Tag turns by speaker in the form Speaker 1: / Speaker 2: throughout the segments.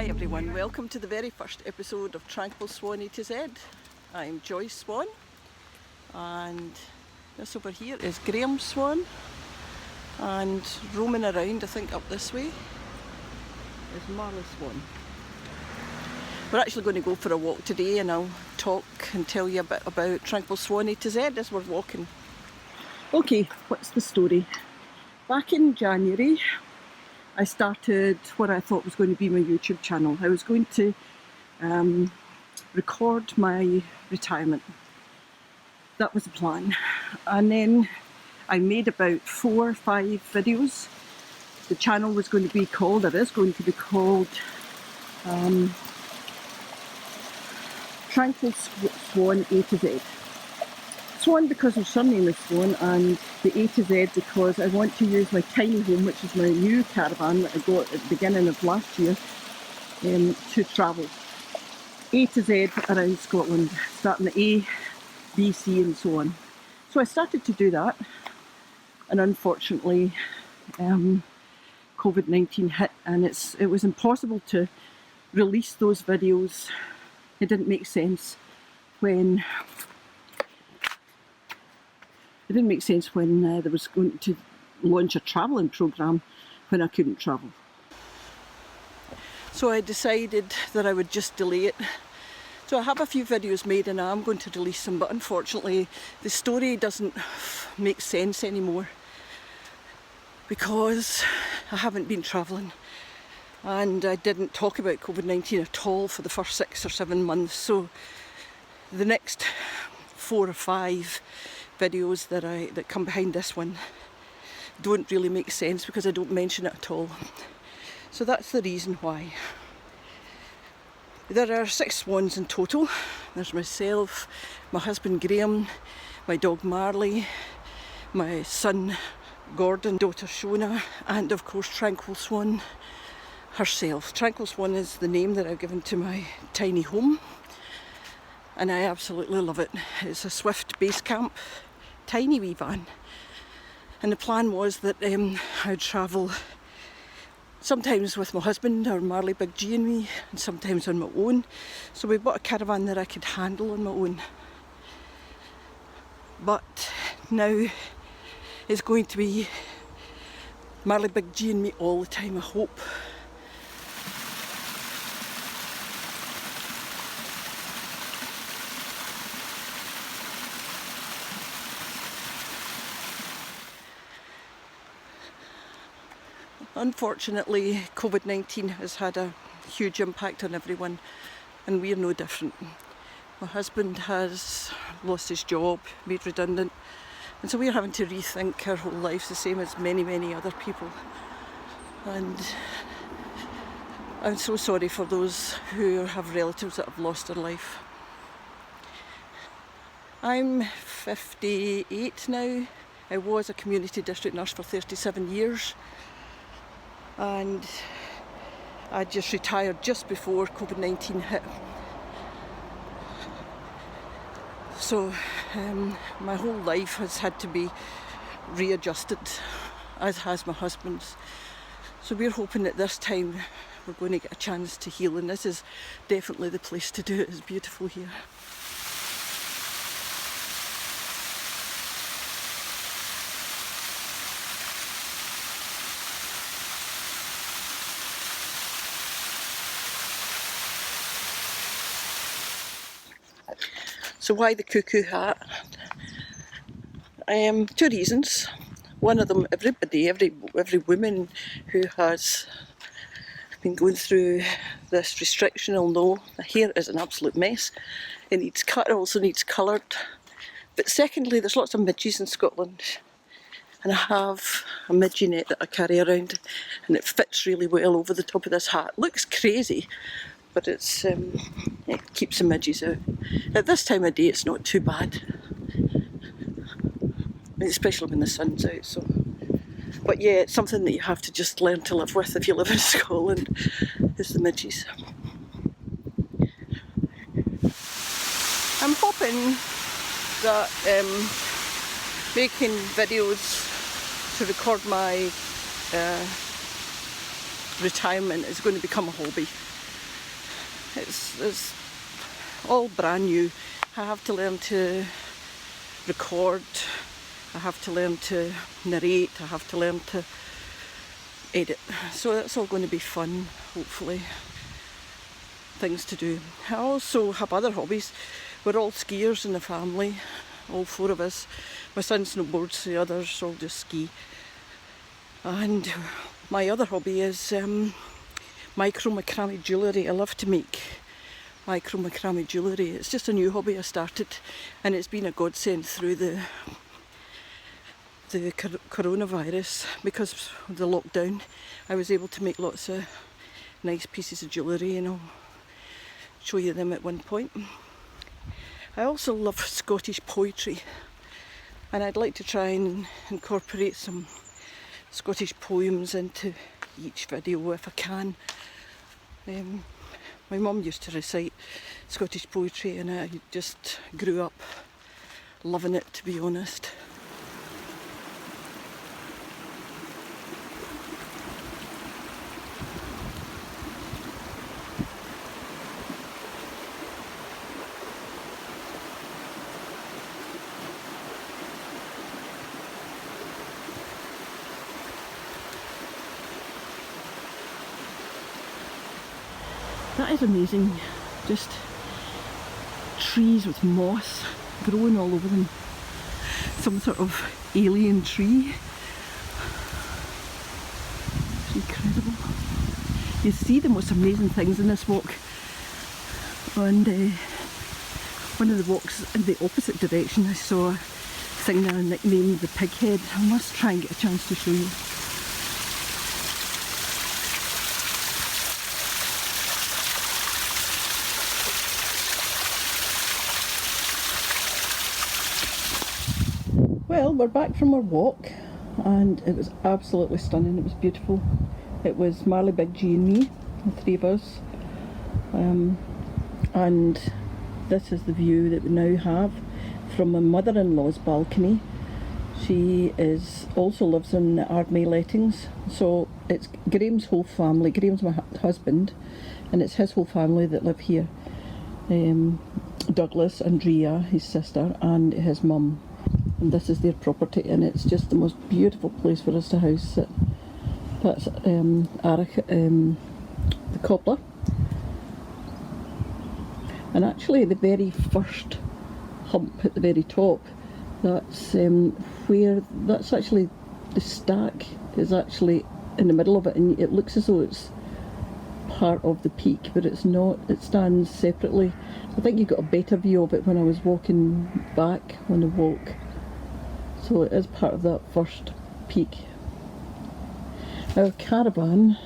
Speaker 1: Hi everyone, welcome to the very first episode of Tranquil Swan A to Z. I'm Joyce Swan and this over here is Graham Swan, and roaming around, I think up this way, is Marley Swan. We're actually going to go for a walk today and I'll talk and tell you a bit about Tranquil Swan A to Z as we're walking. Okay, what's the story? Back in January I started what I thought was going to be my YouTube channel. I was going to record my retirement. That was the plan. And then I made about 4 or 5 videos. The channel was going to be called, or is going to be called, Tranquil Swan A to Z. Swan because her surname is Swan, and the A to Z because I want to use my tiny home, which is my new caravan that I got at the beginning of last year, to travel. A to Z around Scotland, starting at A, B, C and so on. So I started to do that, and unfortunately COVID-19 hit, and it was impossible to release those videos. It didn't make sense when there was going to launch a travelling programme when I couldn't travel. So I decided that I would just delay it. So I have a few videos made and I am going to release them, but unfortunately the story doesn't make sense anymore because I haven't been travelling and I didn't talk about COVID-19 at all for the first 6 or 7 months. So the next 4 or 5 videos that come behind this one don't really make sense because I don't mention it at all. So that's the reason why. There are 6 swans in total. There's myself, my husband Graham, my dog Marley, my son Gordon, daughter Shona, and of course Tranquil Swan herself. Tranquil Swan is the name that I've given to my tiny home, and I absolutely love it. It's a Swift base camp, tiny wee van, and the plan was that I'd travel sometimes with my husband or Marley Big G and me, and sometimes on my own. So we bought a caravan that I could handle on my own. But now it's going to be Marley Big G and me all the time, I hope. Unfortunately, COVID-19 has had a huge impact on everyone, and we're no different. My husband has lost his job, made redundant, and so we're having to rethink our whole lives the same as many, many other people. And I'm so sorry for those who have relatives that have lost their life. I'm 58 now. I was a community district nurse for 37 years. And I just retired just before COVID-19 hit. So my whole life has had to be readjusted, as has my husband's. So we're hoping that this time we're going to get a chance to heal, and this is definitely the place to do it. It's beautiful here. So why the cuckoo hat? 2 reasons. One of them, every woman who has been going through this restriction will know the hair is an absolute mess. It needs cut, it also needs coloured. But secondly, there's lots of midges in Scotland. And I have a midgie net that I carry around, and it fits really well over the top of this hat. Looks crazy, but it keeps the midges out. At this time of day it's not too bad, especially when the sun's out. So, but yeah, it's something that you have to just learn to live with if you live in Scotland, is the midges. I'm hoping that making videos to record my retirement is going to become a hobby. it's all brand new. I have to learn to record, I have to learn to narrate, I have to learn to edit. So that's all going to be fun, hopefully. Things to do. I also have other hobbies. We're all skiers in the family, all four of us. My son snowboards, the others all just ski. And my other hobby is macrame jewellery. I love to make macrame jewellery. It's just a new hobby I started, and it's been a godsend through the coronavirus. Because of the lockdown, I was able to make lots of nice pieces of jewellery, and I'll show you them at one point. I also love Scottish poetry, and I'd like to try and incorporate some Scottish poems into each video if I can. My mum used to recite Scottish poetry, and I just grew up loving it, to be honest. That is amazing, just trees with moss growing all over them. Some sort of alien tree. It's incredible. You see the most amazing things in this walk. And one of the walks in the opposite direction, I saw a thing that I nicknamed the pig head. I must try and get a chance to show you. Well, we're back from our walk, and it was absolutely stunning. It was beautiful. It was Marley, Big G and me, the three of us. And this is the view that we now have from my mother-in-law's balcony. She also lives in Ardmay Lettings, so it's Graham's whole family. Graham's my husband, and it's his whole family that live here. Douglas, Andrea, his sister, and his mum. And this is their property, and it's just the most beautiful place for us to house sit. That's Arik, the cobbler. And actually the very first hump at the very top, that's actually the stack is actually in the middle of it, and it looks as though it's part of the peak, but it's not. It stands separately. I think you got a better view of it when I was walking back on the walk. So it is part of that first peak. Our caravan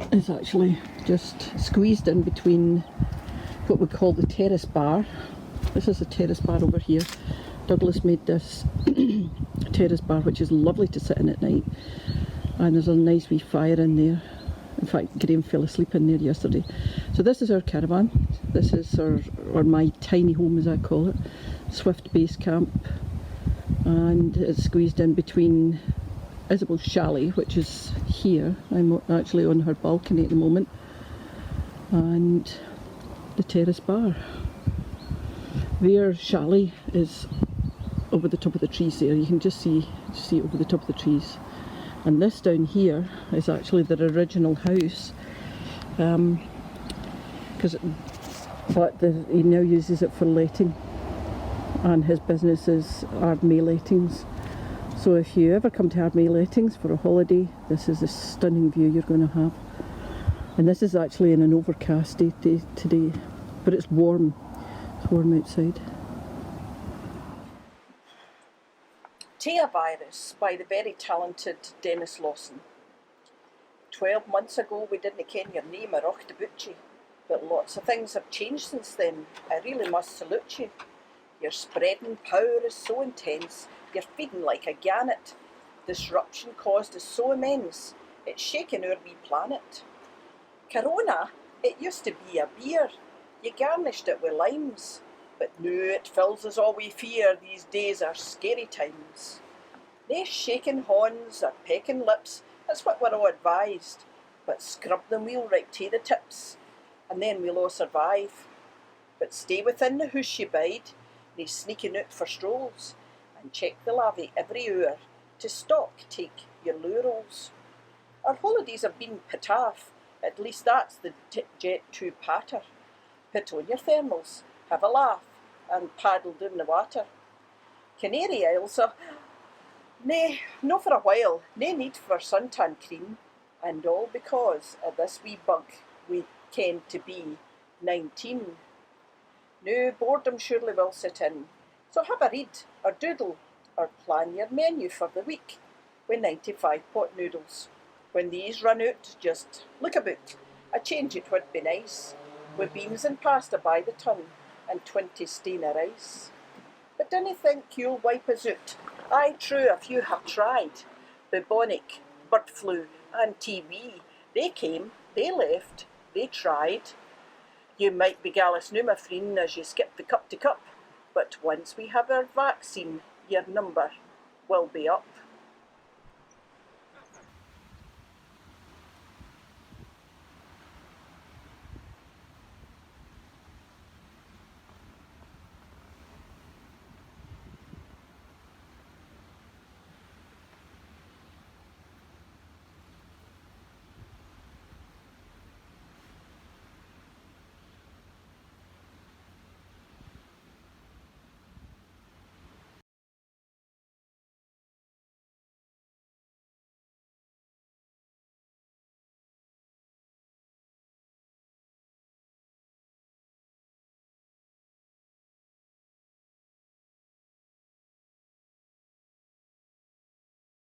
Speaker 1: is actually just squeezed in between what we call the terrace bar. This is a terrace bar over here. Douglas made this terrace bar, which is lovely to sit in at night. And there's a nice wee fire in there. In fact, Graham fell asleep in there yesterday. So this is our caravan. This is or my tiny home, as I call it. Swift base camp. And it's squeezed in between Isabel's chalet, which is here. I'm actually on her balcony at the moment, and the terrace bar. Their chalet is over the top of the trees there. You can just see over the top of the trees. And this down here is actually their original house, but he now uses it for letting. And his business is Ardmay Lettings. So if you ever come to Ardmay Lettings for a holiday, this is a stunning view you're going to have. And this is actually in an overcast day today, but it's warm. It's warm outside. Tea Virus by the very talented Dennis Lawson. 12 months ago we didn't ken your name or Ochtabuchi, but lots of things have changed since then. I really must salute you. Your spreading power is so intense, you're feeding like a gannet. Disruption caused is so immense, it's shaking our wee planet. Corona, it used to be a beer, you garnished it with limes, but now it fills us all with fear, these days are scary times. Nae shaking horns or pecking lips, that's what we're all advised, but scrub them weel right to the tips. and then we'll all survive. But stay within the hoose ye bide, nae sneaking out for strolls, and check the lavvy every hour, to stock take your laurels. Our holidays have been put off, at least that's the jet two-patter. Put on your thermals, have a laugh, and paddle down the water. Canary Isles are... Nay, no for a while, nae need for suntan cream, and all because of this wee bug we ken to be 19. Now boredom surely will sit in, so have a read, or doodle, or plan your menu for the week with 95 pot noodles. When these run out, just look about, a change it would be nice, with beans and pasta by the ton, and 20 steiner rice. But dinna think you'll wipe us out. Aye, true, a few have tried. Bubonic, bird flu, and TB. They came, they left, they tried. You might be gallus noo, my friend, as you skip the cup to cup, but once we have our vaccine, your number will be up.